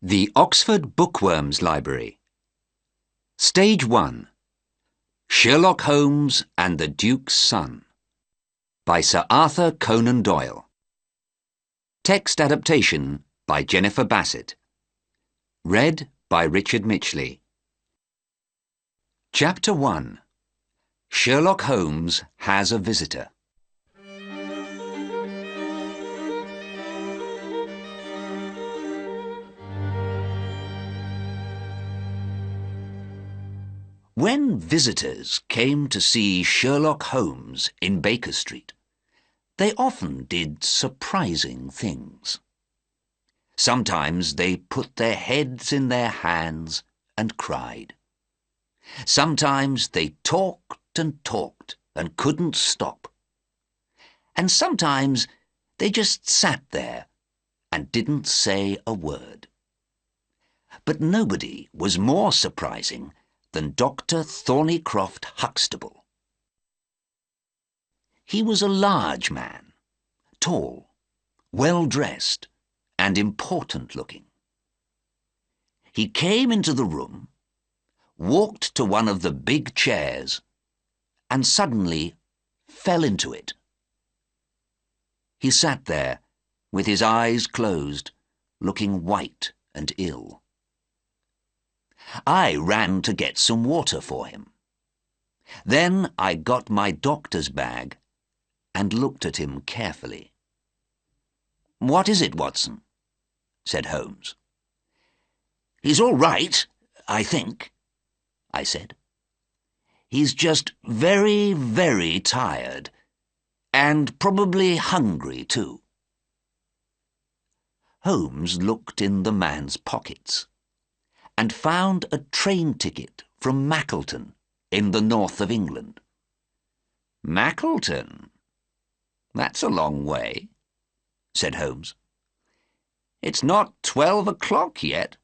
The Oxford Bookworms Library. Stage 1. Sherlock Holmes and the Duke's Son by Sir Arthur Conan Doyle. Text adaptation by Jennifer Bassett. Read by Richard Mitchley. Chapter 1. Sherlock Holmes has a visitor. When visitors came to see Sherlock Holmes in Baker Street, they often did surprising things. Sometimes they put their heads in their hands and cried. Sometimes they talked and talked and couldn't stop. And sometimes they just sat there and didn't say a word. But nobody was more surprising than Dr. Thornycroft Huxtable. He was a large man, tall, well-dressed, and important-looking. He came into the room, walked to one of the big chairs, and suddenly fell into it. He sat there, with his eyes closed, looking white and ill. I ran to get some water for him. Then I got my doctor's bag and looked at him carefully. "What is it, Watson?" said Holmes. "He's all right, I think," I said. "He's just very, very tired, and probably hungry too." Holmes looked in the man's pockets and found a train ticket from Mackleton in the north of England. "Mackleton? That's a long way," said Holmes. "It's not 12 o'clock yet,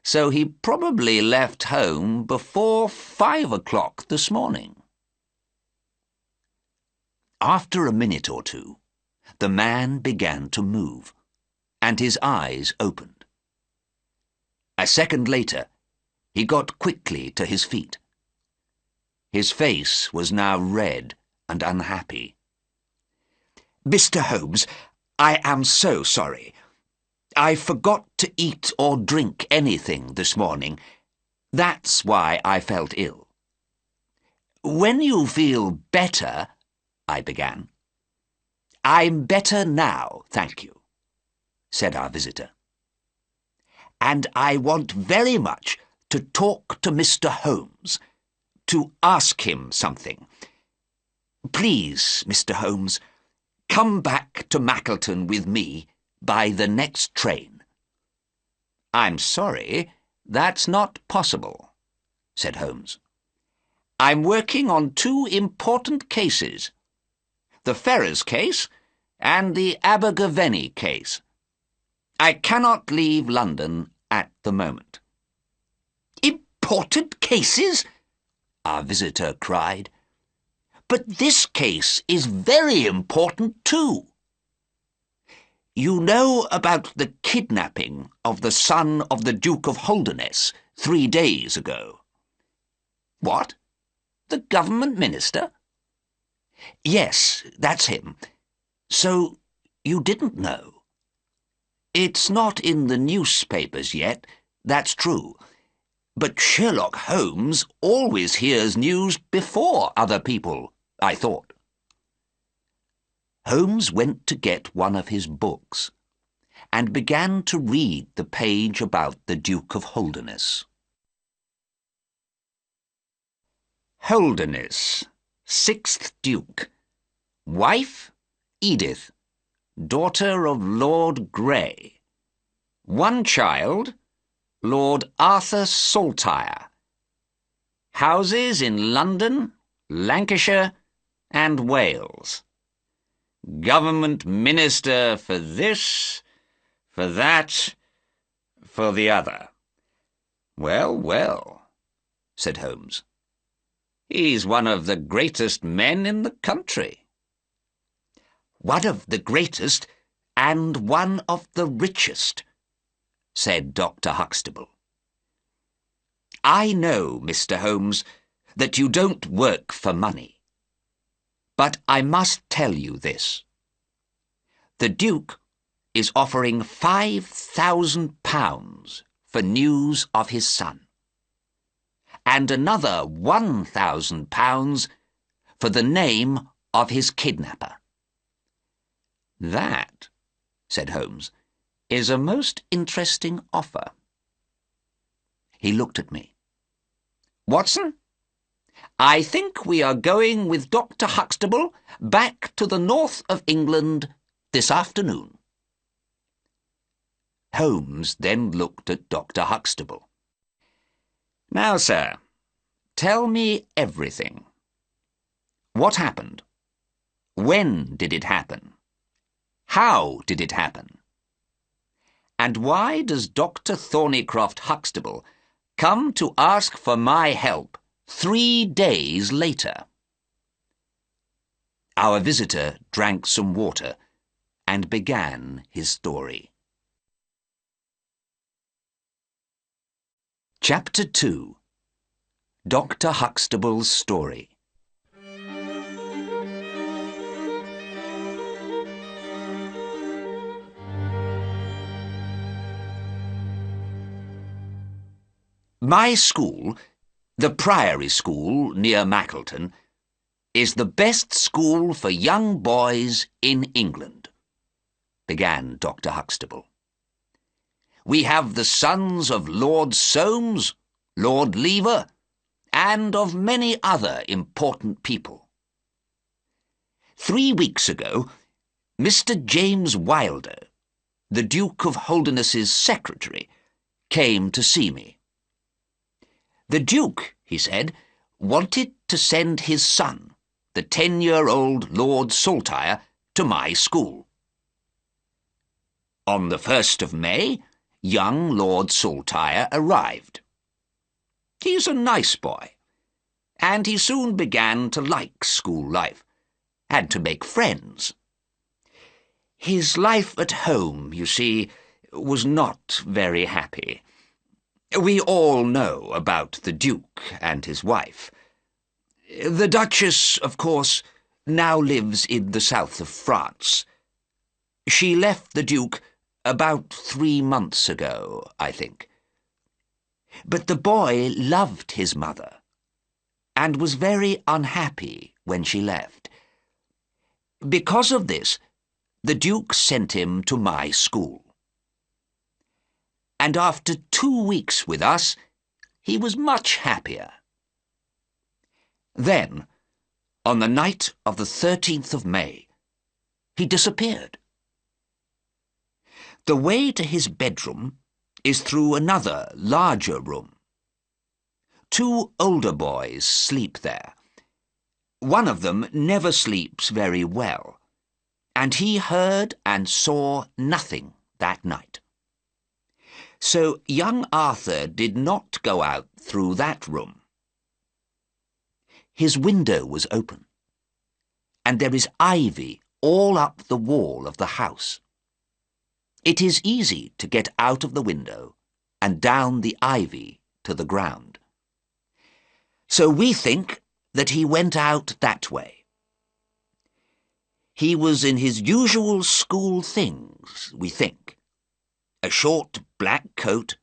so he probably left home before 5 o'clock this morning." After a minute or two, the man began to move, and his eyes opened. A second later, he got quickly to his feet. His face was now red and unhappy. "Mr. Holmes, I am so sorry. I forgot to eat or drink anything this morning. That's why I felt ill." "When you feel better," I began. "I'm better now, thank you," said our visitor. "And I want very much to talk to Mr. Holmes, to ask him something. Please, Mr. Holmes, come back to Mackleton with me by the next train." "I'm sorry, that's not possible," said Holmes. "I'm working on two important cases, the Ferrers case and the Abergavenny case. I cannot leave London at the moment." "Important cases?" our visitor cried. "But this case is very important too. You know about the kidnapping of the son of the Duke of Holderness 3 days ago?" "What? The government minister?" "Yes, that's him. So you didn't know? It's not in the newspapers yet, that's true. But Sherlock Holmes always hears news before other people, I thought." Holmes went to get one of his books and began to read the page about the Duke of Holderness. Holderness, 6th Duke. Wife, Edith, daughter of Lord Grey. One child, Lord Arthur Saltire. Houses in London, Lancashire, and Wales. Government minister for this, for that, for the other. "Well, well," said Holmes. "He's one of the greatest men in the country." "One of the greatest and one of the richest," said Dr. Huxtable. "I know, Mr. Holmes, that you don't work for money. But I must tell you this. The Duke is offering £5,000 for news of his son, and another £1,000 for the name of his kidnapper." "That," said Holmes, "is a most interesting offer." He looked at me. "Watson, I think we are going with Dr. Huxtable back to the north of England this afternoon." Holmes then looked at Dr. Huxtable. "Now, sir, tell me everything. What happened? When did it happen? How did it happen? And why does Dr. Thornycroft Huxtable come to ask for my help 3 days later?" Our visitor drank some water and began his story. Chapter 2. Dr. Huxtable's Story. My school, the Priory School near Mackleton, is the best school for young boys in England, began Dr. Huxtable. We have the sons of Lord Solmes, Lord Lever, and of many other important people. 3 weeks ago, Mr. James Wilder, the Duke of Holderness's secretary, came to see me. The Duke, he said, wanted to send his son, the 10-year-old Lord Saltire, to my school. On the 1st of May, young Lord Saltire arrived. He's a nice boy, and he soon began to like school life, and to make friends. His life at home, you see, was not very happy. We all know about the Duke and his wife. The Duchess, of course, now lives in the south of France. She left the Duke about 3 months ago, I think. But the boy loved his mother, and was very unhappy when she left. Because of this, the Duke sent him to my school. And after 2 weeks with us, he was much happier. Then, on the night of the 13th of May, he disappeared. The way to his bedroom is through another, larger room. 2 older boys sleep there. One of them never sleeps very well, and he heard and saw nothing that night. So young Arthur did not go out through that room. His window was open, and there is ivy all up the wall of the house. It is easy to get out of the window and down the ivy to the ground. So we think that he went out that way. He was in his usual school things, we think. A short black coat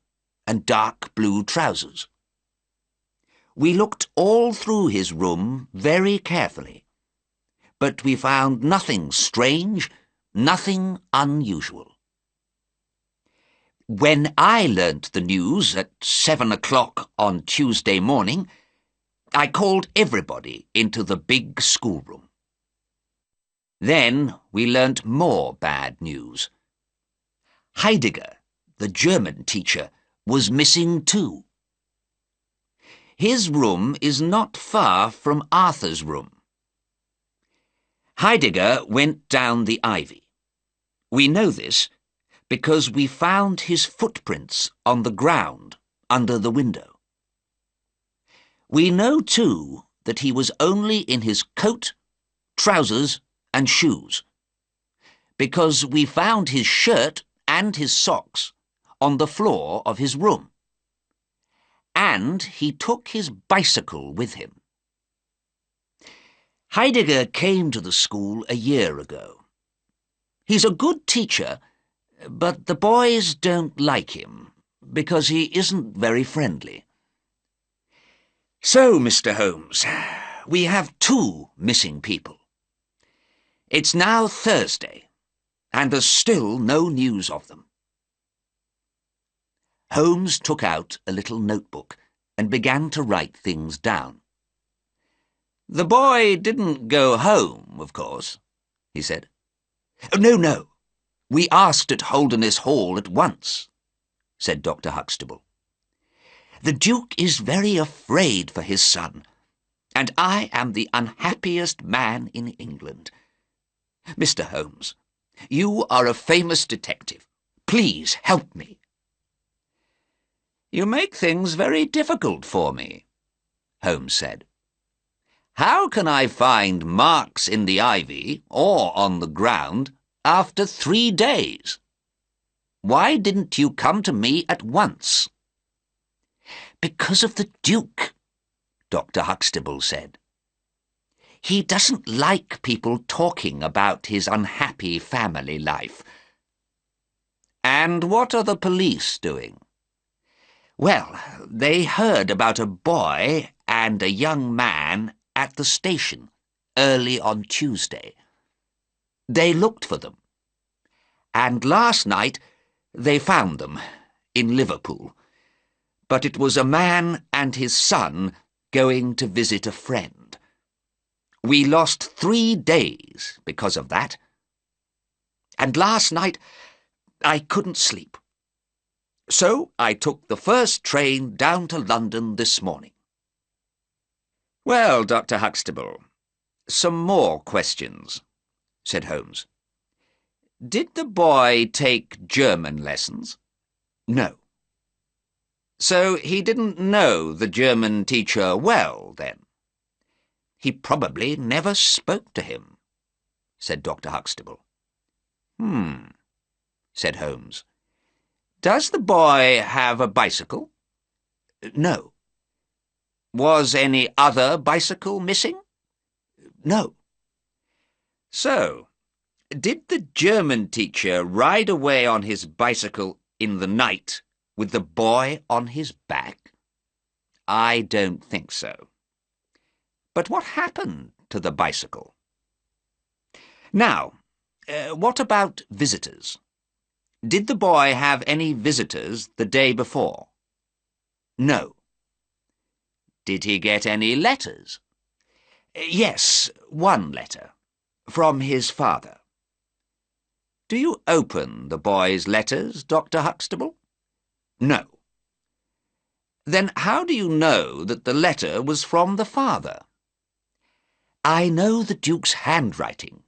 and dark blue trousers. We looked all through his room very carefully, but we found nothing strange, nothing unusual. When I learnt the news at 7 o'clock on Tuesday morning, I called everybody into the big schoolroom. Then we learnt more bad news. Heidegger, the German teacher, was missing too. His room is not far from Arthur's room. Heidegger went down the ivy. We know this because we found his footprints on the ground under the window. We know too that he was only in his coat, trousers, and shoes, because we found his shirt and his socks on the floor of his room. And he took his bicycle with him. Heidegger came to the school a year ago. He's a good teacher, but the boys don't like him because he isn't very friendly. So, Mr. Holmes, we have 2 missing people. It's now Thursday, and there's still no news of them. Holmes took out a little notebook and began to write things down. "The boy didn't go home, of course," he said. No. We asked at Holderness Hall at once," said Dr. Huxtable. "The Duke is very afraid for his son, and I am the unhappiest man in England. Mr. Holmes, you are a famous detective. Please help me." "You make things very difficult for me," Holmes said. "How can I find marks in the ivy or on the ground after 3 days? Why didn't you come to me at once?" "Because of the Duke," Dr. Huxtable said. "He doesn't like people talking about his unhappy family life." "And what are the police doing?" "Well, they heard about a boy and a young man at the station early on Tuesday. They looked for them, and last night they found them in Liverpool. But it was a man and his son going to visit a friend. We lost 3 days because of that. And last night I couldn't sleep. So I took the first train down to London this morning." "Well, Dr. Huxtable, some more questions," said Holmes. "Did the boy take German lessons?" "No." "So he didn't know the German teacher well, then?" "He probably never spoke to him," said Dr. Huxtable. Said Holmes. "Does the boy have a bicycle?" "No." "Was any other bicycle missing?" "No." "So, did the German teacher ride away on his bicycle in the night with the boy on his back?" "I don't think so." "But what happened to the bicycle?" "Now, what about visitors? Did the boy have any visitors the day before?" "No." "Did he get any letters?" "Yes, 1 letter, from his father." "Do you open the boy's letters, Dr. Huxtable?" "No." "Then how do you know that the letter was from the father?" "I know the Duke's handwriting,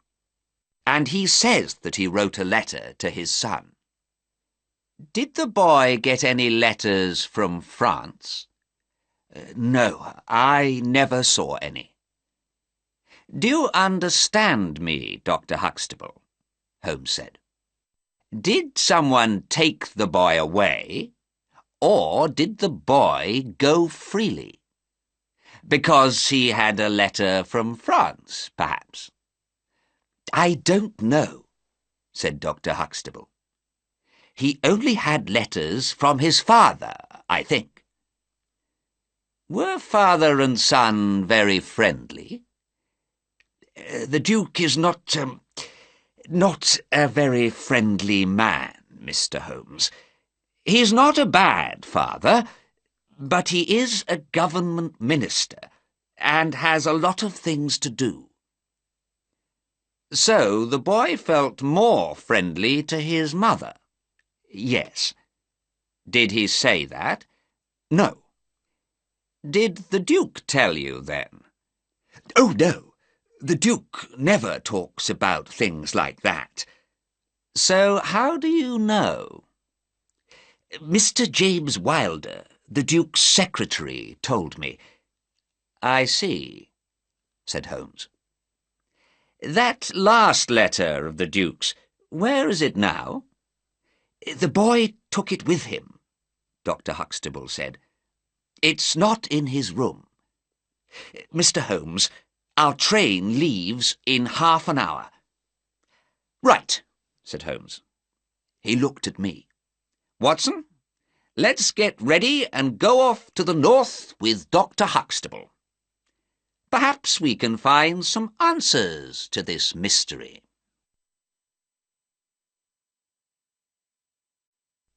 and he says that he wrote a letter to his son." "Did the boy get any letters from France?" "No, I never saw any." "Do you understand me, Dr. Huxtable?" Holmes said. "Did someone take the boy away, or did the boy go freely? Because he had a letter from France, perhaps?" "I don't know," said Dr. Huxtable. "He only had letters from his father, I think." "Were father and son very friendly?" "The Duke is not a very friendly man, Mr. Holmes. He's not a bad father, but he is a government minister and has a lot of things to do." "So the boy felt more friendly to his mother?" "Yes." "Did he say that?" "No." "Did the Duke tell you then?" "Oh, no. The Duke never talks about things like that." "So how do you know?" "Mr. James Wilder, the Duke's secretary, told me." "I see," said Holmes. "That last letter of the Duke's, where is it now?" The boy took it with him, Dr. Huxtable said. It's not in his room. Mr. Holmes, our train leaves in half an hour. Right, said Holmes. He looked at me. Watson, let's get ready and go off to the north with Dr. Huxtable. Perhaps we can find some answers to this mystery.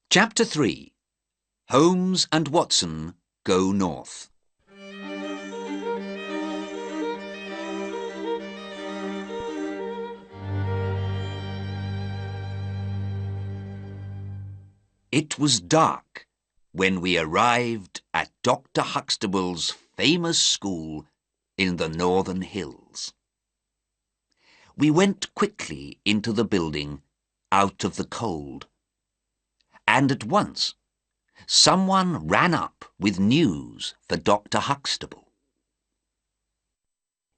Chapter 3. Holmes and Watson go north. It was dark when we arrived at Dr. Huxtable's famous school in the northern hills. We went quickly into the building out of the cold, and at once someone ran up with news for Dr. Huxtable.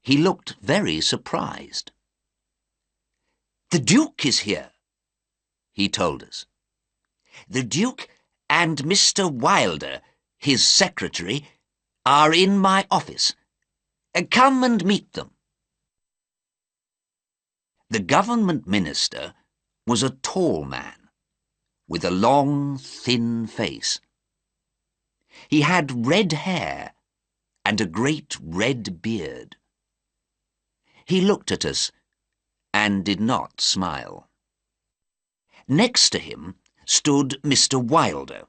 He looked very surprised. "The Duke is here," he told us. "The Duke and Mr. Wilder, his secretary, are in my office. Come and meet them." The government minister was a tall man, with a long, thin face. He had red hair and a great red beard. He looked at us and did not smile. Next to him stood Mr. Wilder,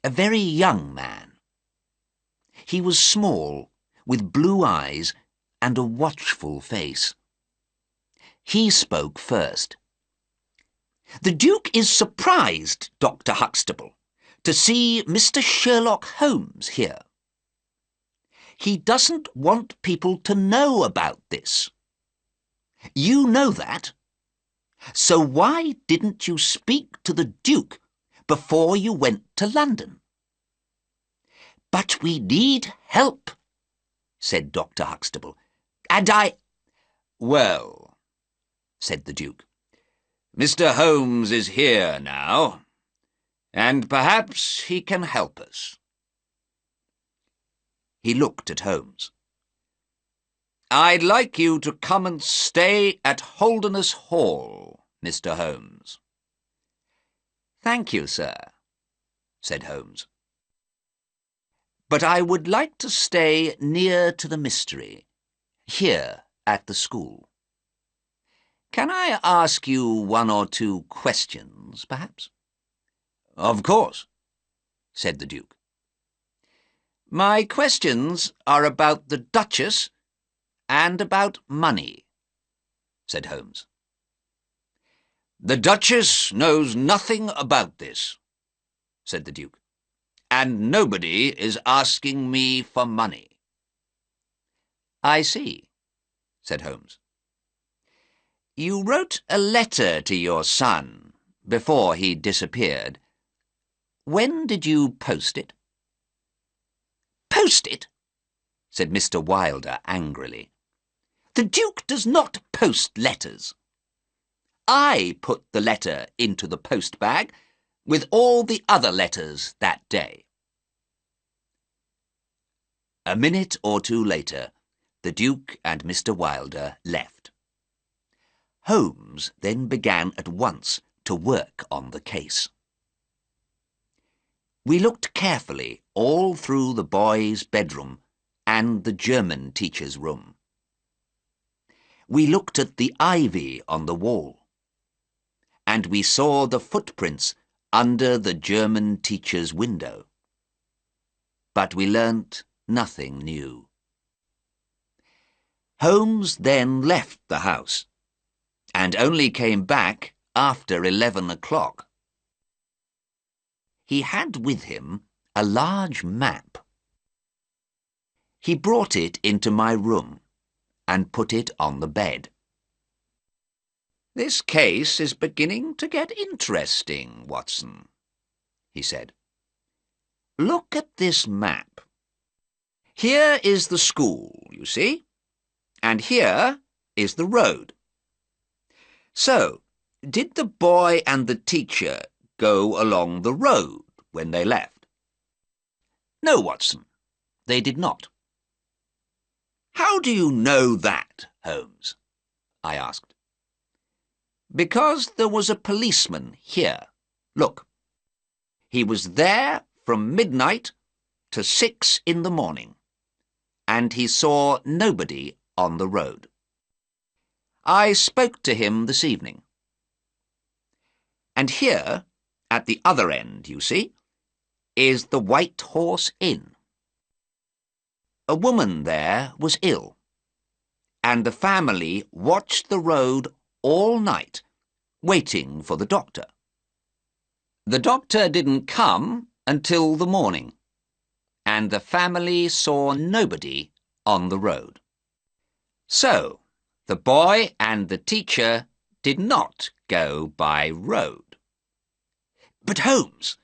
a very young man. He was small, with blue eyes and a watchful face. He spoke first. "The Duke is surprised, Dr. Huxtable, to see Mr. Sherlock Holmes here. He doesn't want people to know about this. You know that. So why didn't you speak to the Duke before you went to London?" "But we need help," said Dr. Huxtable, "and I—" "Well," said the Duke, "Mr. Holmes is here now, and perhaps he can help us." He looked at Holmes. "I'd like you to come and stay at Holderness Hall, Mr. Holmes." "Thank you, sir," said Holmes. "But I would like to stay near to the mystery, here at the school. Can I ask you one or two questions, perhaps?" "Of course," said the Duke. "My questions are about the Duchess and about money," said Holmes. "The Duchess knows nothing about this," said the Duke, "and nobody is asking me for money." "I see," said Holmes. "You wrote a letter to your son before he disappeared. When did you post it?" "Post it?" said Mr. Wilder angrily. "The Duke does not post letters. I put the letter into the post-bag with all the other letters that day." A minute or two later, the Duke and Mr. Wilder left. Holmes then began at once to work on the case. We looked carefully all through the boy's bedroom and the German teacher's room. We looked at the ivy on the wall, and we saw the footprints under the German teacher's window. But we learnt nothing new. Holmes then left the house, and only came back after 11 o'clock. He had with him a large map. He brought it into my room and put it on the bed. "This case is beginning to get interesting, Watson," he said. "Look at this map. Here is the school, you see, and here is the road. So, did the boy and the teacher go along the road when they left. No, Watson, they did not. How do you know that, Holmes? I asked. Because there was a policeman here. Look, he was there from midnight to 6 in the morning, and he saw nobody on the road. I spoke to him this evening. And here, at the other end, you see, is the White Horse Inn. A woman there was ill, and the family watched the road all night, waiting for the doctor. The doctor didn't come until the morning, and the family saw nobody on the road. So, the boy and the teacher did not go by road. But Holmes,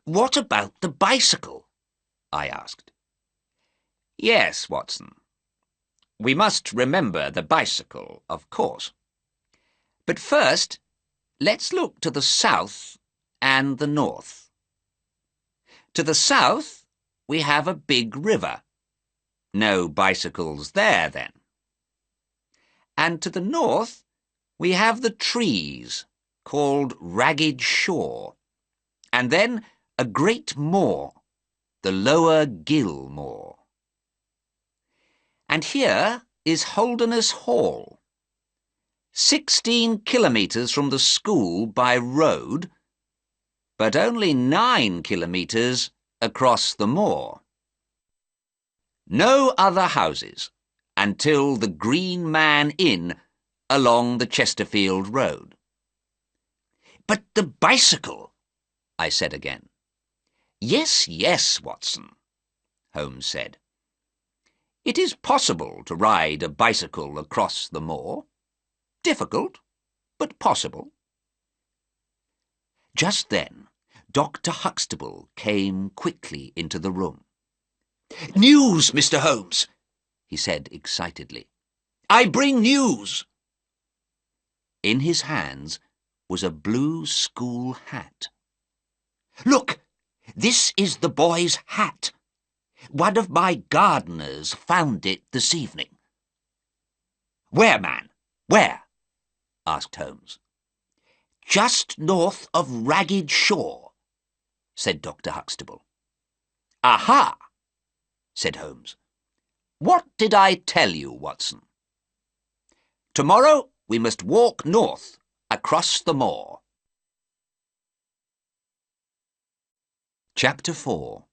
what about the bicycle? I asked. Yes, Watson. We must remember the bicycle, of course. But first, let's look to the south and the north. To the south, we have a big river. No bicycles there, then. And to the north, we have the trees, called Ragged Shaw, and then a great moor, the Lower Gill Moor. And here is Holderness Hall, 16 kilometres from the school by road, but only 9 kilometres across the moor. No other houses until the Green Man Inn along the Chesterfield Road. But the bicycle, I said again. Yes, yes, Watson, Holmes said. It is possible to ride a bicycle across the moor. Difficult, but possible. Just then, Dr. Huxtable came quickly into the room. "News, Mr. Holmes," he said excitedly. "I bring news." In his hands was a blue school hat. "Look, this is the boy's hat. One of my gardeners found it this evening." "Where, man? Where?" asked Holmes. "Just north of Ragged Shaw," said Dr. Huxtable. "Aha!" said Holmes. "What did I tell you, Watson? Tomorrow we must walk north, across the moor." Chapter 4.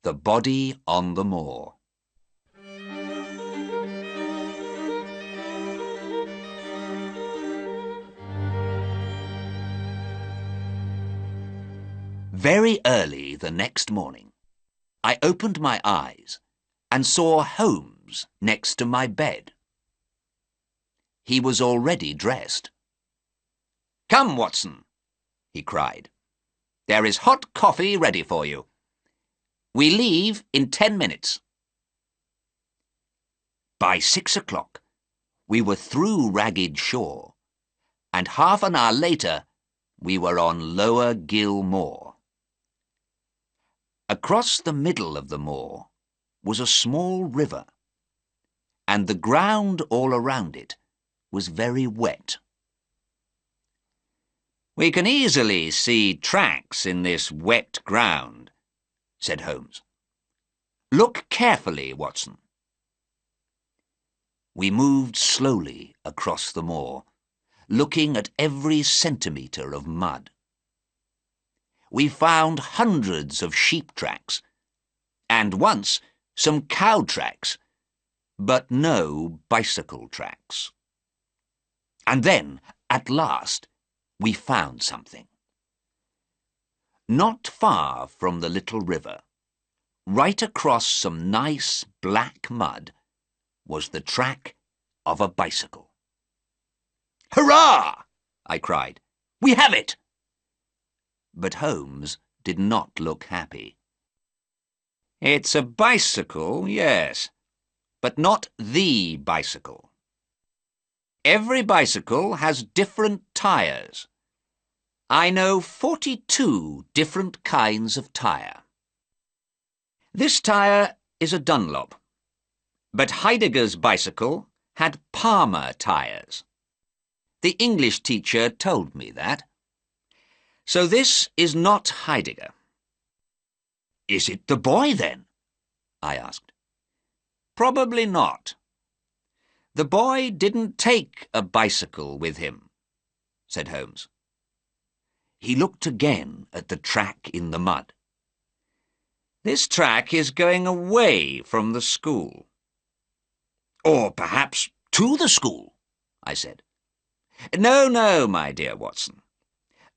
The Body on the Moor. Very early the next morning, I opened my eyes and saw Holmes next to my bed. He was already dressed. "Come, Watson," he cried. "There is hot coffee ready for you. We leave in 10 minutes. By 6 o'clock, we were through Ragged Shaw, and half an hour later, we were on Lower Gill Moor. Across the middle of the moor was a small river, and the ground all around it was very wet. "We can easily see tracks in this wet ground," said Holmes. "Look carefully, Watson." We moved slowly across the moor, looking at every centimetre of mud. We found hundreds of sheep tracks, and once some cow tracks, but no bicycle tracks. And then, at last, we found something. Not far from the little river, right across some nice black mud, was the track of a bicycle. "Hurrah!" I cried. "We have it!" But Holmes did not look happy. "It's a bicycle, yes, but not the bicycle. Every bicycle has different tyres. I know 42 different kinds of tyre. This tyre is a Dunlop, but Heidegger's bicycle had Palmer tyres. The English teacher told me that. So this is not Heidegger. Is it the boy, then? I asked. Probably not. The boy didn't take a bicycle with him, said Holmes. He looked again at the track in the mud. This track is going away from the school. Or perhaps to the school, I said. No, my dear Watson.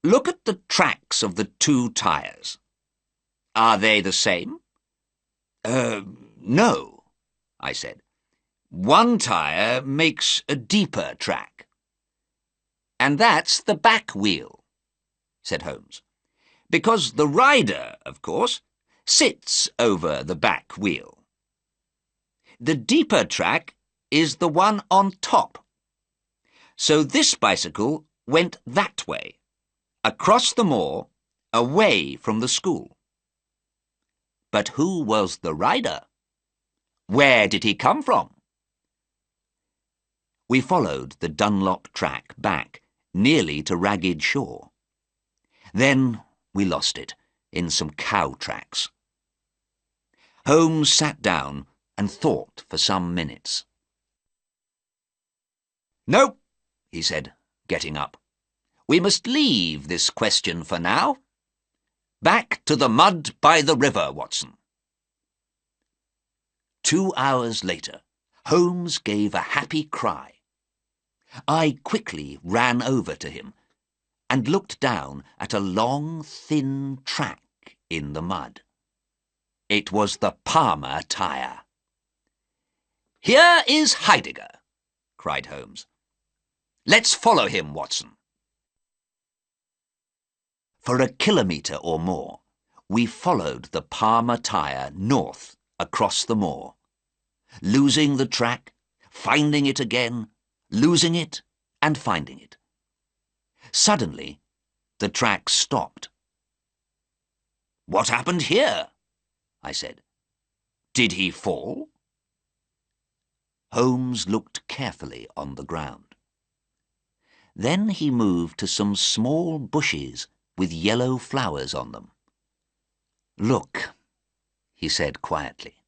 Look at the tracks of the two tyres. Are they the same? No, I said. One tyre makes a deeper track. And that's the back wheel, said Holmes. Because the rider, of course, sits over the back wheel. The deeper track is the one on top. So this bicycle went that way, across the moor, away from the school. But who was the rider? Where did he come from? We followed the Dunlop track back, nearly to Ragged Shore. Then we lost it in some cow tracks. Holmes sat down and thought for some minutes. "No," he said, getting up. "We must leave this question for now. Back to the mud by the river, Watson." 2 hours later, Holmes gave a happy cry. I quickly ran over to him and looked down at a long, thin track in the mud. It was the Palmer tyre. "Here is Heidegger," cried Holmes. "Let's follow him, Watson." For a kilometre or more, we followed the Palmer tyre north across the moor, losing the track, finding it again, losing it and finding it. Suddenly, the track stopped. "What happened here?" I said. "Did he fall?" Holmes looked carefully on the ground. Then he moved to some small bushes with yellow flowers on them. "Look," he said quietly.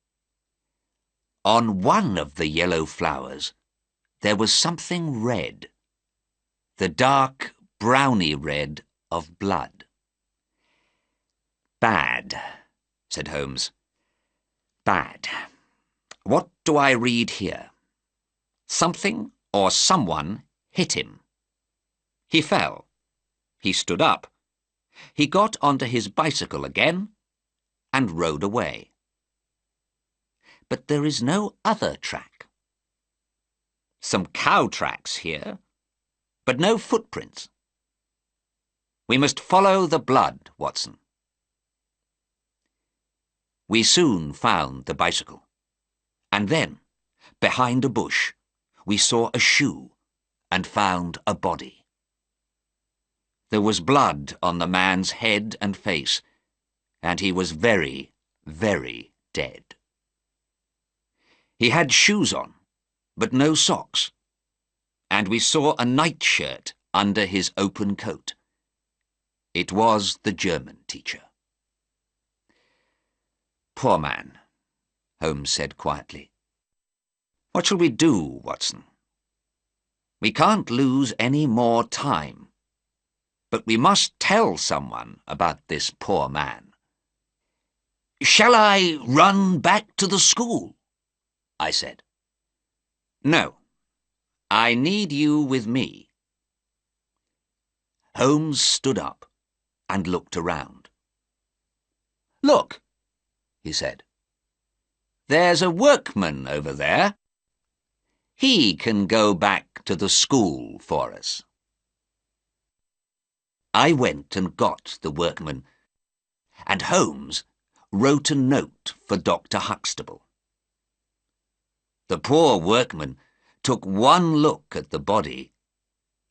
On one of the yellow flowers there was something red, the dark browny red of blood. "Bad," said Holmes. "Bad. What do I read here? Something or someone hit him. He fell. He stood up. He got onto his bicycle again and rode away. But there is no other track. Some cow tracks here, but no footprints. We must follow the blood, Watson." We soon found the bicycle, and then, behind a bush, we saw a shoe and found a body. There was blood on the man's head and face, and he was very, very dead. He had shoes on, but no socks, and we saw a nightshirt under his open coat. It was the German teacher. "Poor man," Holmes said quietly. "What shall we do, Watson? We can't lose any more time, but we must tell someone about this poor man." "Shall I run back to the school?" I said. "No, I need you with me." Holmes stood up and looked around. "Look," he said. "There's a workman over there. He can go back to the school for us." I went and got the workman, and Holmes wrote a note for Dr. Huxtable. The poor workman took one look at the body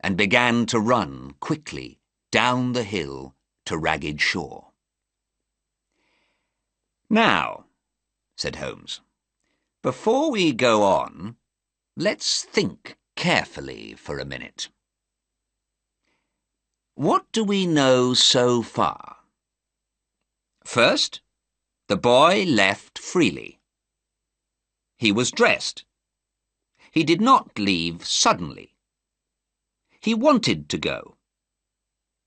and began to run quickly down the hill to Ragged Shaw. "Now," said Holmes, "before we go on, let's think carefully for a minute. What do we know so far? First, the boy left freely. He was dressed. He did not leave suddenly. He wanted to go.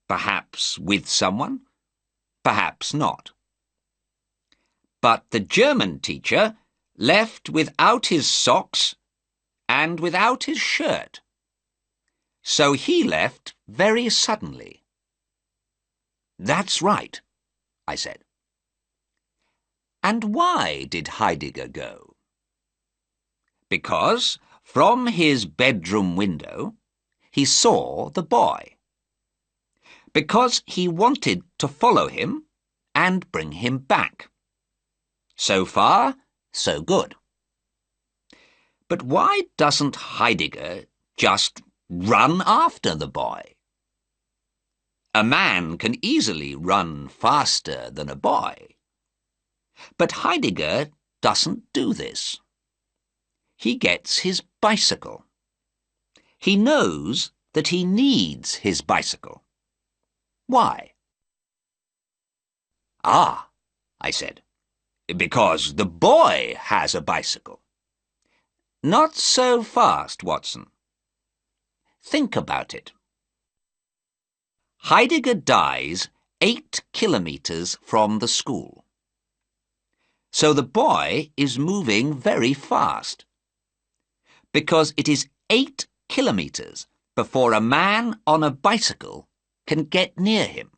Perhaps with someone, perhaps not. But the German teacher left without his socks and without his shirt. So he left very suddenly." "That's right," I said. "And why did Heidegger go?" "Because from his bedroom window he saw the boy. Because he wanted to follow him and bring him back. So far, so good. But why doesn't Heidegger just run after the boy? A man can easily run faster than a boy. But Heidegger doesn't do this. He gets his bicycle. He knows that he needs his bicycle. Why?" "Ah," I said, "because the boy has a bicycle." "Not so fast, Watson. Think about it. Heidegger dies 8 kilometers from the school. So the boy is moving very fast. Because it is 8 kilometers before a man on a bicycle can get near him.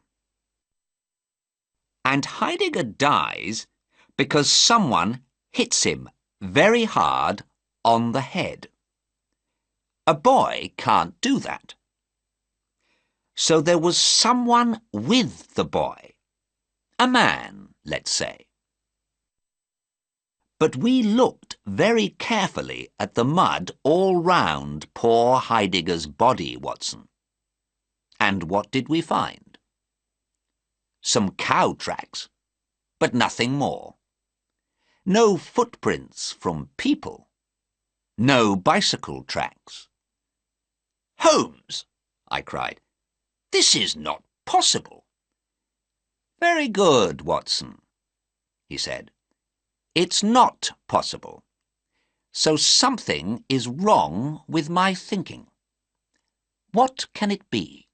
And Heidegger dies because someone hits him very hard on the head. A boy can't do that. So there was someone with the boy. A man, let's say. But we looked very carefully at the mud all round poor Heidegger's body, Watson. And what did we find? Some cow tracks, but nothing more. No footprints from people. No bicycle tracks. "Holmes," I cried, "this is not possible." "Very good, Watson," he said. "It's not possible. So something is wrong with my thinking. What can it be?"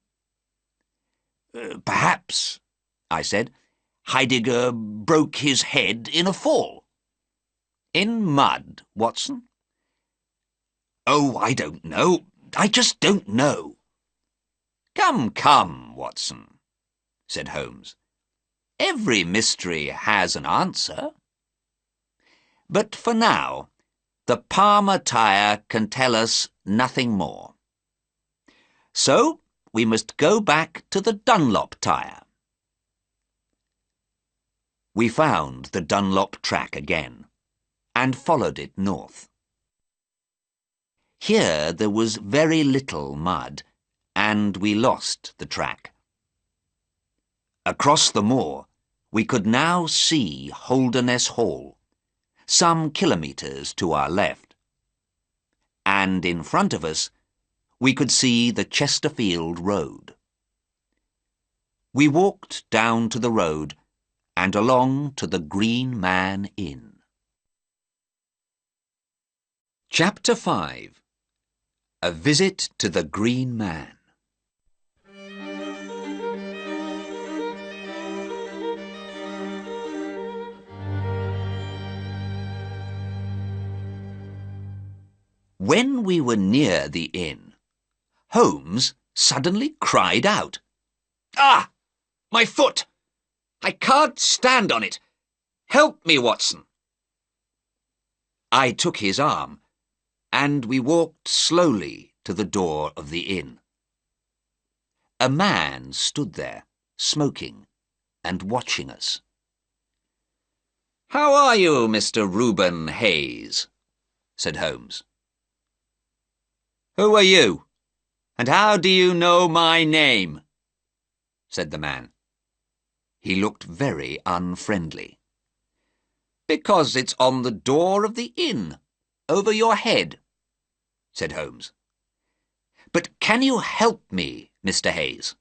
"Perhaps," I said, "Heidegger broke his head in a fall." "In mud, Watson?" "Oh, I don't know. I just don't know." Come, Watson," said Holmes. "Every mystery has an answer. But for now, the Palmer tyre can tell us nothing more. So we must go back to the Dunlop tyre." We found the Dunlop track again and followed it north. Here there was very little mud, and we lost the track. Across the moor, we could now see Holderness Hall, some kilometres to our left. And in front of us, we could see the Chesterfield Road. We walked down to the road and along to the Green Man Inn. Chapter 5. A Visit to the Green Man. When we were near the inn, Holmes suddenly cried out, "Ah! My foot! I can't stand on it! Help me, Watson!" I took his arm, and we walked slowly to the door of the inn. A man stood there, smoking and watching us. "How are you, Mr. Reuben Hayes?" said Holmes. "Who are you, and how do you know my name?" said the man. He looked very unfriendly. Because it's on the door of the inn, over your head, said Holmes. But can you help me, Mr. Hayes?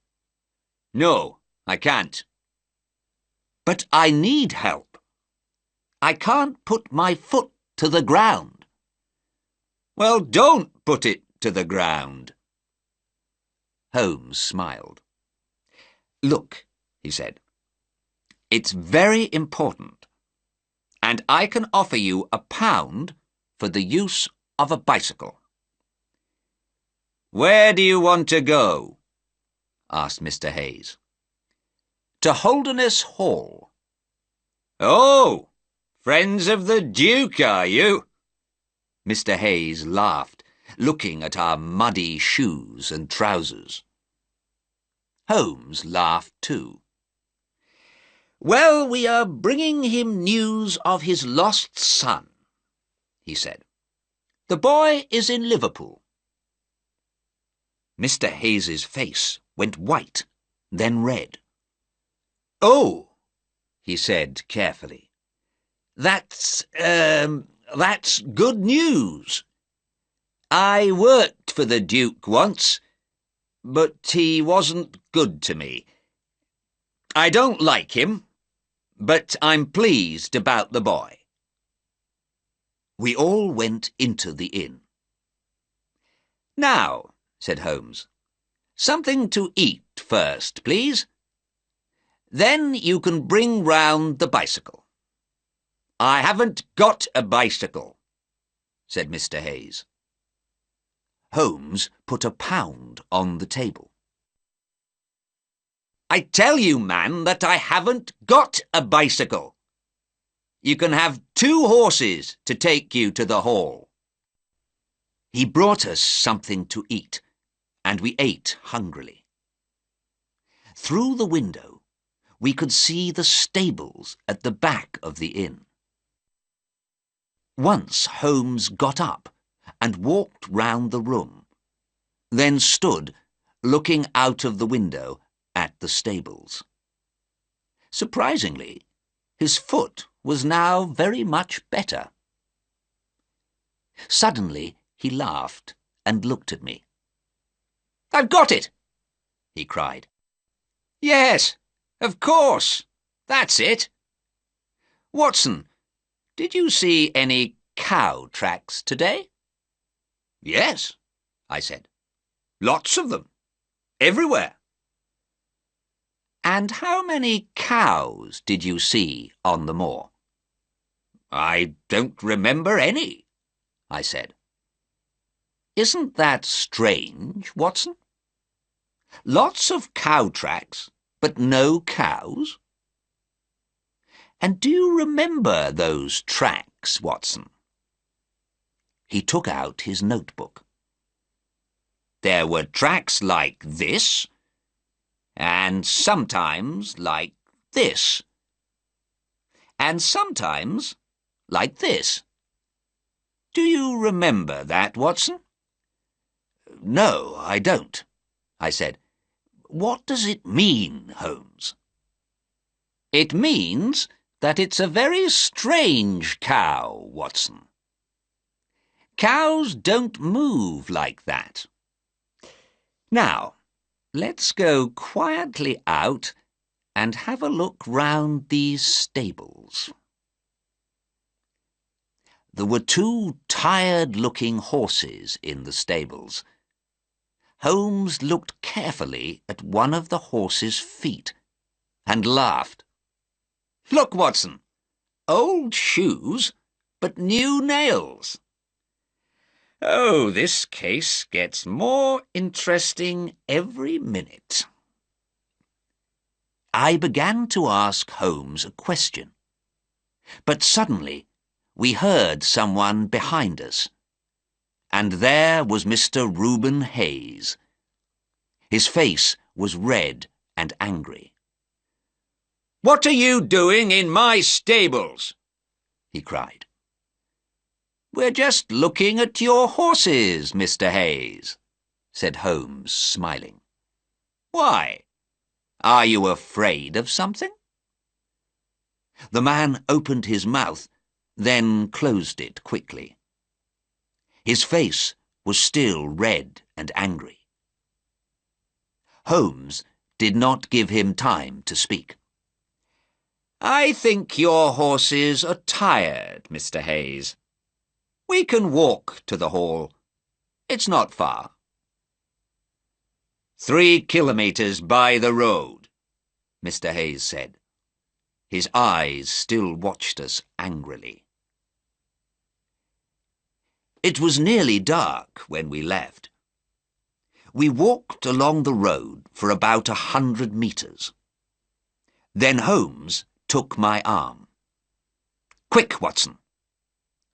No, I can't. But I need help. I can't put my foot to the ground. Well, don't put it to the ground. Holmes smiled. Look, he said, it's very important, and I can offer you £1 for the use of a bicycle. Where do you want to go? Asked Mr. Hayes. To Holderness Hall. Oh, friends of the Duke, are you? Mr. Hayes laughed, looking at our muddy shoes and trousers. Holmes laughed too. Well, we are bringing him news of his lost son, he said. The boy is in Liverpool. Mr. Hayes's face went white, then red. Oh, he said carefully. That's good news. I worked for the Duke once, but he wasn't good to me. I don't like him, but I'm pleased about the boy. We all went into the inn. Now, said Holmes, something to eat first, please. Then you can bring round the bicycle. I haven't got a bicycle, said Mr. Hayes. Holmes put £1 on the table. I tell you, man, that I haven't got a bicycle. You can have 2 horses to take you to the hall. He brought us something to eat, and we ate hungrily. Through the window, we could see the stables at the back of the inn. Once Holmes got up and walked round the room, then stood looking out of the window at the stables. Surprisingly, his foot was now very much better. Suddenly he laughed and looked at me. I've got it, he cried. Yes, of course, that's it. Watson, did you see any cow tracks today? Yes, I said. Lots of them. Everywhere. And how many cows did you see on the moor? I don't remember any, I said. Isn't that strange, Watson? Lots of cow tracks, but no cows? And do you remember those tracks, Watson? He took out his notebook. There were tracks like this, and sometimes like this, and sometimes like this. Do you remember that, Watson? No, I don't, I said. What does it mean, Holmes? It means that it's a very strange cow, Watson. Cows don't move like that. Now, let's go quietly out and have a look round these stables. There were 2 tired-looking horses in the stables. Holmes looked carefully at one of the horse's feet and laughed. Look, Watson, old shoes, but new nails. Oh, this case gets more interesting every minute. I began to ask Holmes a question, but suddenly we heard someone behind us, and there was Mr. Reuben Hayes. His face was red and angry. What are you doing in my stables? He cried. We're just looking at your horses, Mr. Hayes, said Holmes, smiling. Why? Are you afraid of something? The man opened his mouth, then closed it quickly. His face was still red and angry. Holmes did not give him time to speak. "I think your horses are tired, Mr. Hayes. We can walk to the hall. It's not far." 3 kilometers by the road, Mr. Hayes said. His eyes still watched us angrily. It was nearly dark when we left. We walked along the road for about 100 meters. Then Holmes took my arm. "Quick, Watson.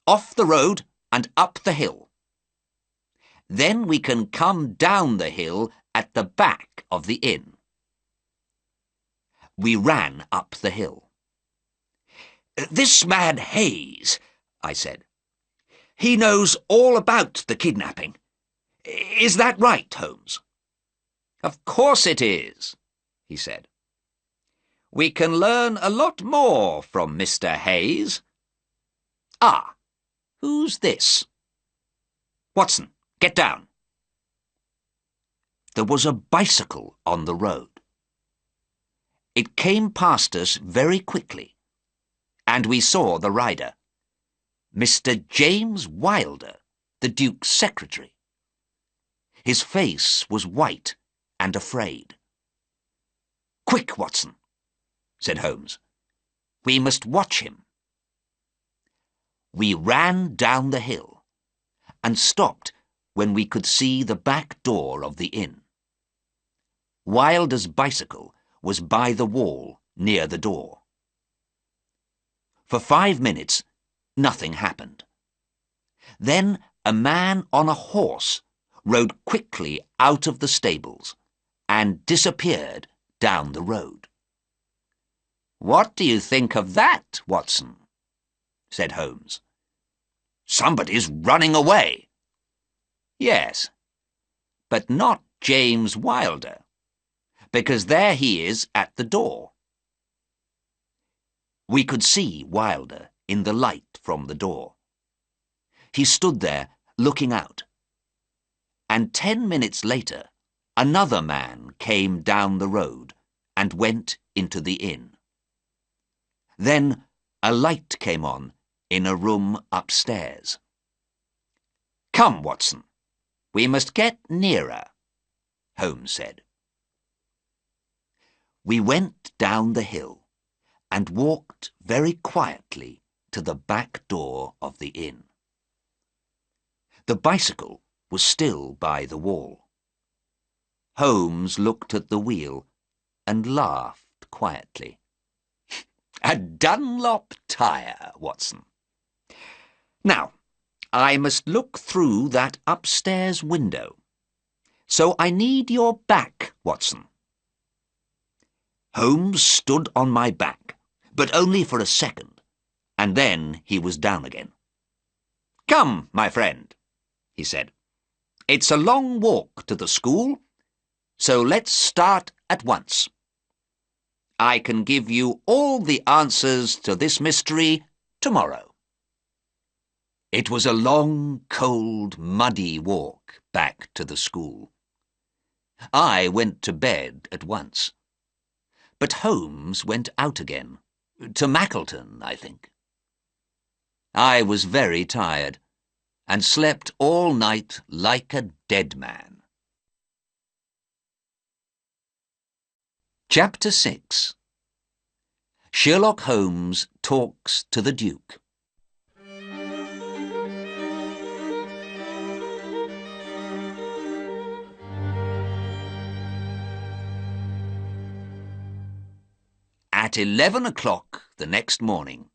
Off the road and up the hill. Then we can come down the hill at the back of the inn." We ran up the hill. "This man Hayes," I said. "He knows all about the kidnapping. Is that right, Holmes?" "Of course it is," he said. "We can learn a lot more from Mr. Hayes. Ah, who's this? Watson, get down." There was a bicycle on the road. It came past us very quickly, and we saw the rider, Mr. James Wilder, the Duke's secretary. His face was white and afraid. "Quick, Watson," said Holmes. "We must watch him." We ran down the hill and stopped when we could see the back door of the inn. Wilder's bicycle was by the wall near the door. For 5 minutes, nothing happened. Then a man on a horse rode quickly out of the stables and disappeared down the road. "What do you think of that, Watson?" said Holmes. "Somebody's running away." "Yes, but not James Wilder, because there he is at the door." We could see Wilder in the light from the door. He stood there looking out. And 10 minutes later, another man came down the road and went into the inn. Then a light came on in a room upstairs. "Come, Watson, we must get nearer," Holmes said. We went down the hill and walked very quietly to the back door of the inn. The bicycle was still by the wall. Holmes looked at the wheel and laughed quietly. "A Dunlop tyre, Watson. Now, I must look through that upstairs window. So I need your back, Watson." Holmes stood on my back, but only for a second, and then he was down again. "Come, my friend," he said. "It's a long walk to the school, so let's start at once. I can give you all the answers to this mystery tomorrow." It was a long, cold, muddy walk back to the school. I went to bed at once. But Holmes went out again, to Mackleton, I think. I was very tired, and slept all night like a dead man. Chapter 6. Sherlock Holmes talks to the Duke. At 11 o'clock the next morning,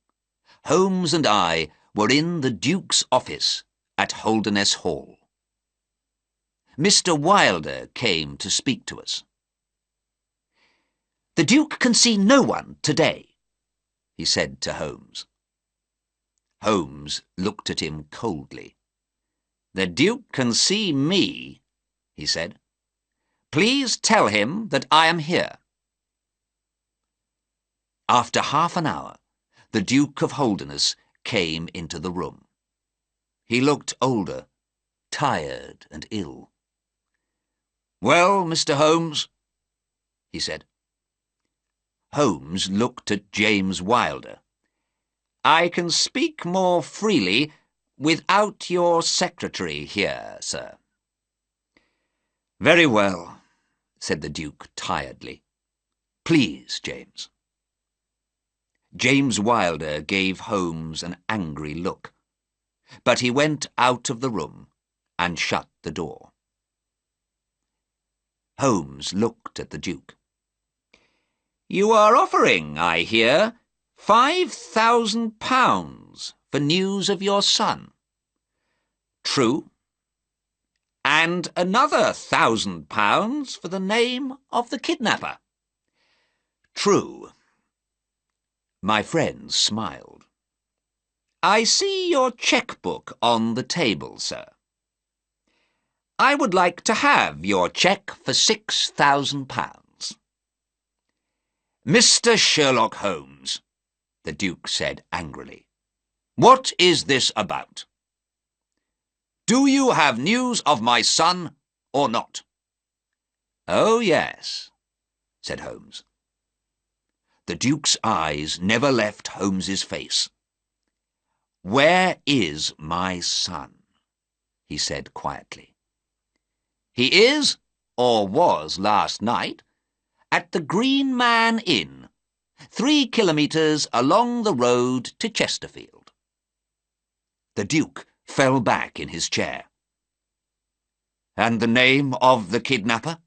Holmes and I were in the Duke's office at Holderness Hall. Mr. Wilder came to speak to us. "The Duke can see no one today," he said to Holmes. Holmes looked at him coldly. "The Duke can see me," he said. "Please tell him that I am here." After half an hour, the Duke of Holderness came into the room. He looked older, tired and ill. "Well, Mr. Holmes," he said. Holmes looked at James Wilder. "I can speak more freely without your secretary here, sir." "Very well," said the Duke tiredly. "Please, James." James Wilder gave Holmes an angry look, but he went out of the room and shut the door. Holmes looked at the Duke. "You are offering, I hear, £5,000 for news of your son." "True. And another £1,000 for the name of the kidnapper." "True." My friend smiled. "I see your cheque-book on the table, sir. I would like to have your cheque for £6,000. "Mr. Sherlock Holmes," the Duke said angrily, "what is this about? Do you have news of my son or not?" "Oh, yes," said Holmes. The Duke's eyes never left Holmes's face. "Where is my son?" he said quietly. "He is, or was last night, at the Green Man Inn, 3 kilometres along the road to Chesterfield." The Duke fell back in his chair. "And the name of the kidnapper?"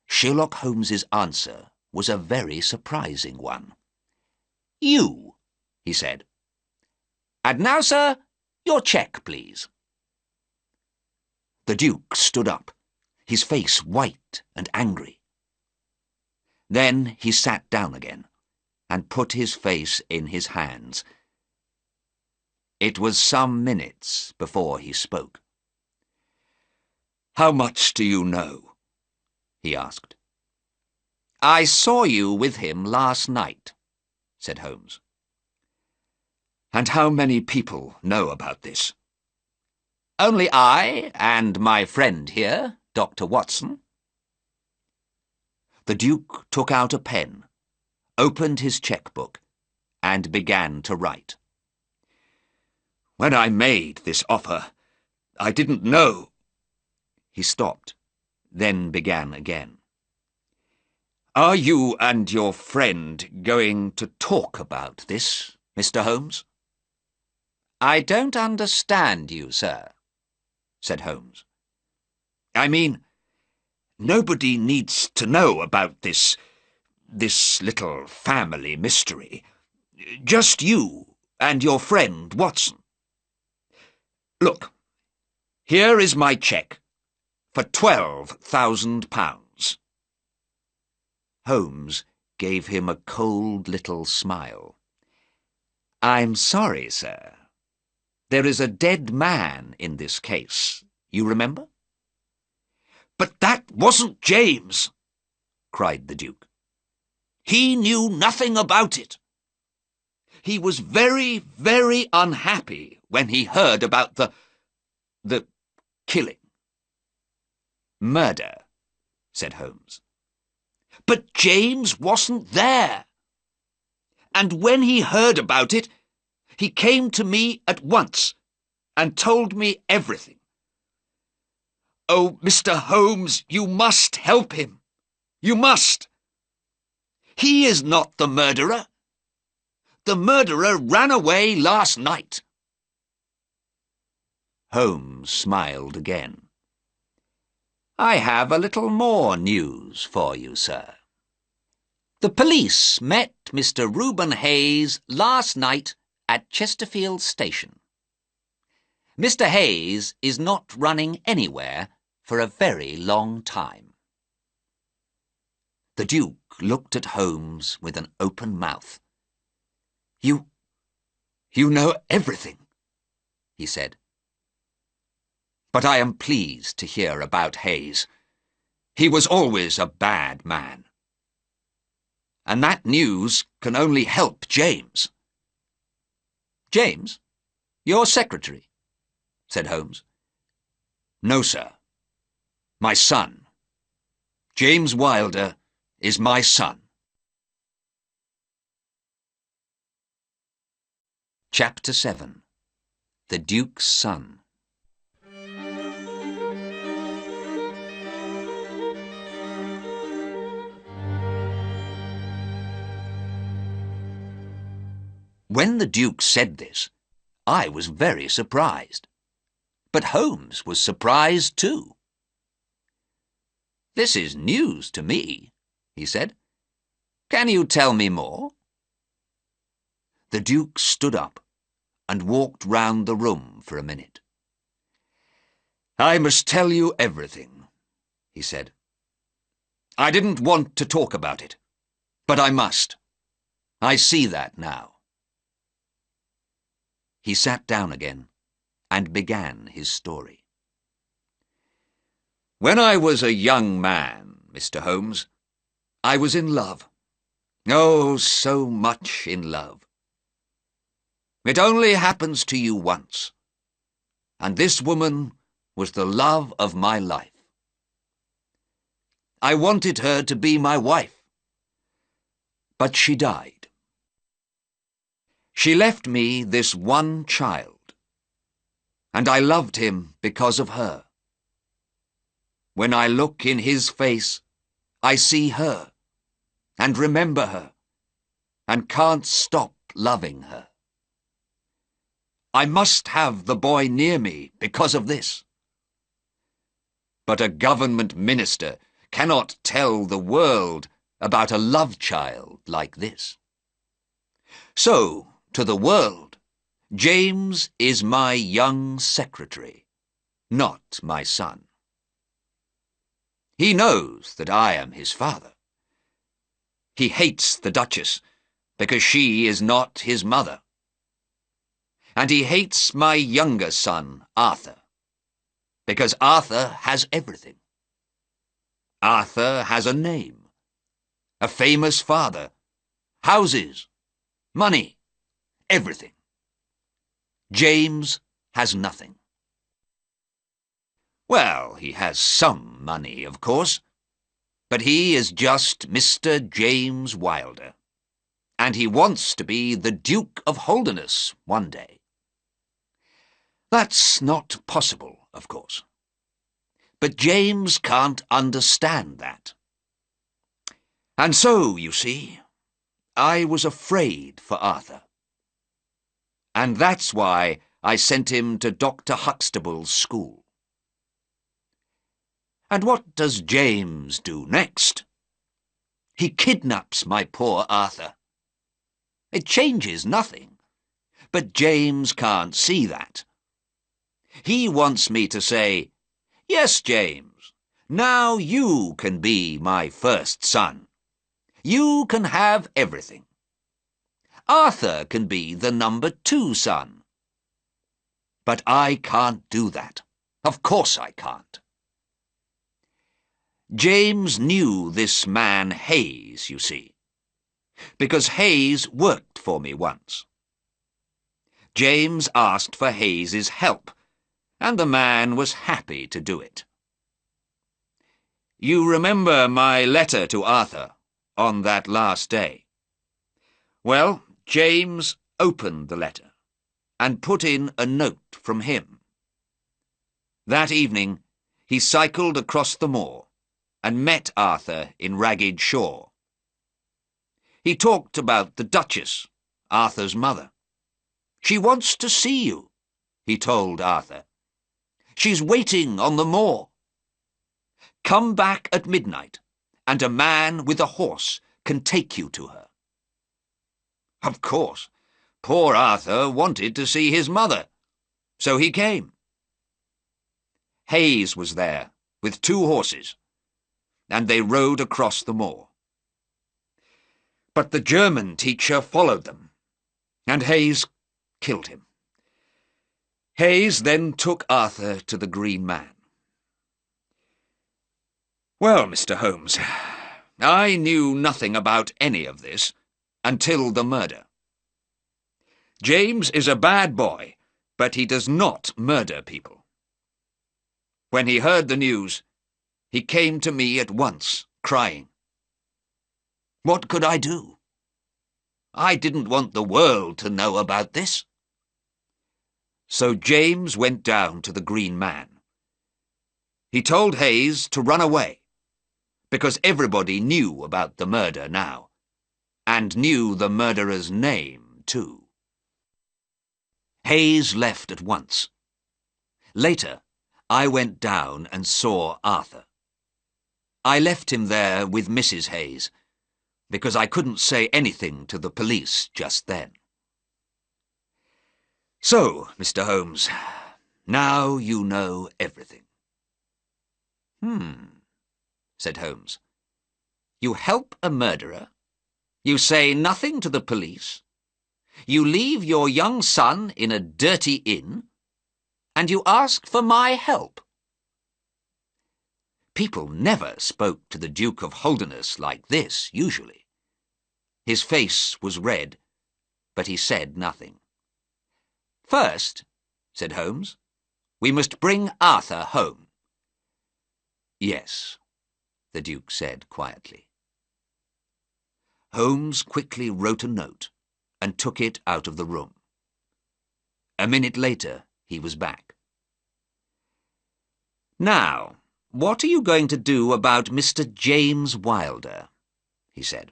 Sherlock Holmes's answer was a very surprising one. "You," he said. "And now, sir, your cheque, please." The Duke stood up, his face white and angry. Then he sat down again and put his face in his hands. It was some minutes before he spoke. "How much do you know?" he asked. "I saw you with him last night," said Holmes. "And how many people know about this?" "Only I and my friend here, Dr. Watson." The Duke took out a pen, opened his cheque-book, and began to write. "When I made this offer, I didn't know—" He stopped, then began again. "Are you and your friend going to talk about this, Mr. Holmes?" "I don't understand you, sir," said Holmes. "I mean, nobody needs to know about this little family mystery. Just you and your friend Watson. Look, here is my cheque for £12,000. Holmes gave him a cold little smile. "I'm sorry, sir. There is a dead man in this case, you remember?" "But that wasn't James!" cried the Duke. "He knew nothing about it. He was very, very unhappy when he heard about the killing." "Murder," said Holmes. "But James wasn't there. And when he heard about it, he came to me at once and told me everything. Oh, Mr. Holmes, you must help him. You must. He is not the murderer. The murderer ran away last night." Holmes smiled again. "I have a little more news for you, sir. The police met Mr. Reuben Hayes last night at Chesterfield Station. Mr. Hayes is not running anywhere for a very long time." The Duke looked at Holmes with an open mouth. You know everything," he said. "But I am pleased to hear about Hayes. He was always a bad man." And that news can only help James." "James? Your secretary?" said Holmes. "No, sir. My son. James Wilder is my son." Chapter 7. The Duke's Son. When the Duke said this, I was very surprised. But Holmes was surprised too. "This is news to me," he said. "Can you tell me more?" The Duke stood up and walked round the room for a minute. "I must tell you everything," he said. "I didn't want to talk about it, but I must. I see that now." He sat down again and began his story. "When I was a young man, Mr. Holmes, I was in love. Oh, so much in love. It only happens to you once, and this woman was the love of my life. I wanted her to be my wife, but she died. She left me this one child, and I loved him because of her. When I look in his face, I see her, and remember her, and can't stop loving her. I must have the boy near me because of this. But a government minister cannot tell the world about a love child like this. So, to the world, James is my young secretary, not my son. He knows that I am his father. He hates the Duchess because she is not his mother. And he hates my younger son, Arthur, because Arthur has everything. Arthur has a name, a famous father, houses, money, everything. James has nothing. Well, he has some money, of course, but he is just Mr. James Wilder, and he wants to be the Duke of Holderness one day. That's not possible, of course. But James can't understand that. And so, you see, I was afraid for Arthur. And that's why I sent him to Dr. Huxtable's school. And what does James do next? He kidnaps my poor Arthur. It changes nothing, but James can't see that. He wants me to say, "Yes, James, now you can be my first son. You can have everything. Arthur can be the number 2 son." But I can't do that. Of course I can't. James knew this man Hayes, you see, because Hayes worked for me once. James asked for Hayes's help, and the man was happy to do it. You remember my letter to Arthur on that last day? Well, James opened the letter and put in a note from him. That evening, he cycled across the moor and met Arthur in Ragged Shaw. He talked about the Duchess, Arthur's mother. "She wants to see you," he told Arthur. "She's waiting on the moor. Come back at midnight, and a man with a horse can take you to her." Of course, poor Arthur wanted to see his mother, so he came. Hayes was there with 2 horses, and they rode across the moor. But the German teacher followed them, and Hayes killed him. Hayes then took Arthur to the Green Man. Well, Mr. Holmes, I knew nothing about any of this until the murder. James is a bad boy, but he does not murder people. When he heard the news, he came to me at once, crying. What could I do? I didn't want the world to know about this. So James went down to the Green Man. He told Hayes to run away, because everybody knew about the murder now, and knew the murderer's name, too. Hayes left at once. Later, I went down and saw Arthur. I left him there with Mrs. Hayes, because I couldn't say anything to the police just then. So, Mr. Holmes, now you know everything. Said Holmes. You help a murderer? You say nothing to the police? You leave your young son in a dirty inn? And you ask for my help? People never spoke to the Duke of Holderness like this, usually. His face was red, but he said nothing. First, said Holmes, we must bring Arthur home. Yes, the Duke said quietly. Holmes quickly wrote a note and took it out of the room. A minute later, he was back. Now, what are you going to do about Mr. James Wilder? He said.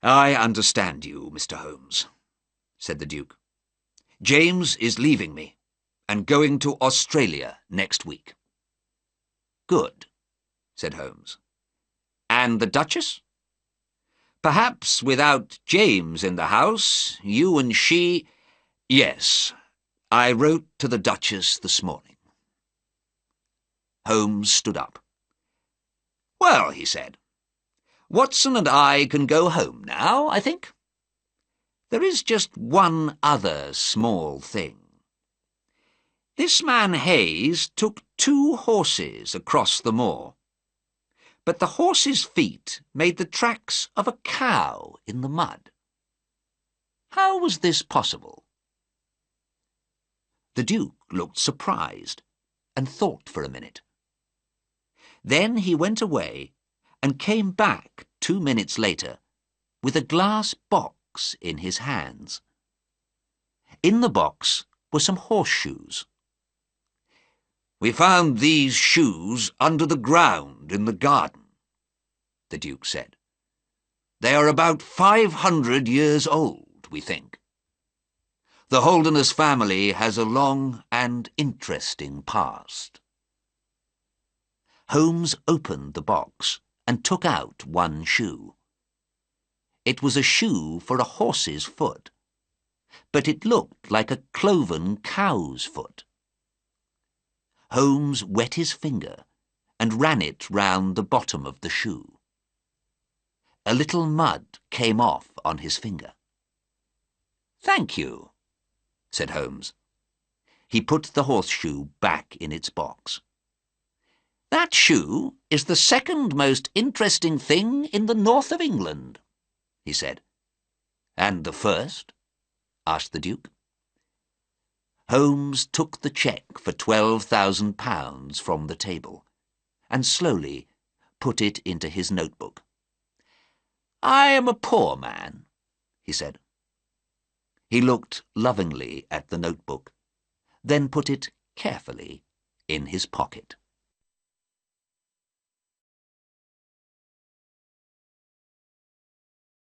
I understand you, Mr. Holmes, said the Duke. James is leaving me and going to Australia next week. Good, said Holmes. And the Duchess? Perhaps without James in the house, you and she— Yes, I wrote to the Duchess this morning. Holmes stood up. Well, he said, Watson and I can go home now, I think. There is just one other small thing. This man Hayes took 2 horses across the moor, but the horses' feet made the tracks of a cow in the mud. How was this possible? The Duke looked surprised and thought for a minute. Then he went away and came back 2 minutes later with a glass box in his hands. In the box were some horseshoes. We found these shoes under the ground in the garden, the Duke said. They are about 500 years old, we think. The Holderness family has a long and interesting past. Holmes opened the box and took out one shoe. It was a shoe for a horse's foot, but it looked like a cloven cow's foot. Holmes wet his finger and ran it round the bottom of the shoe. A little mud came off on his finger. Thank you, said Holmes. He put the horseshoe back in its box. That shoe is the second most interesting thing in the north of England, he said. And the first? Asked the Duke. Holmes took the cheque for £12,000 from the table and slowly put it into his notebook. I am a poor man, he said. He looked lovingly at the notebook, then put it carefully in his pocket.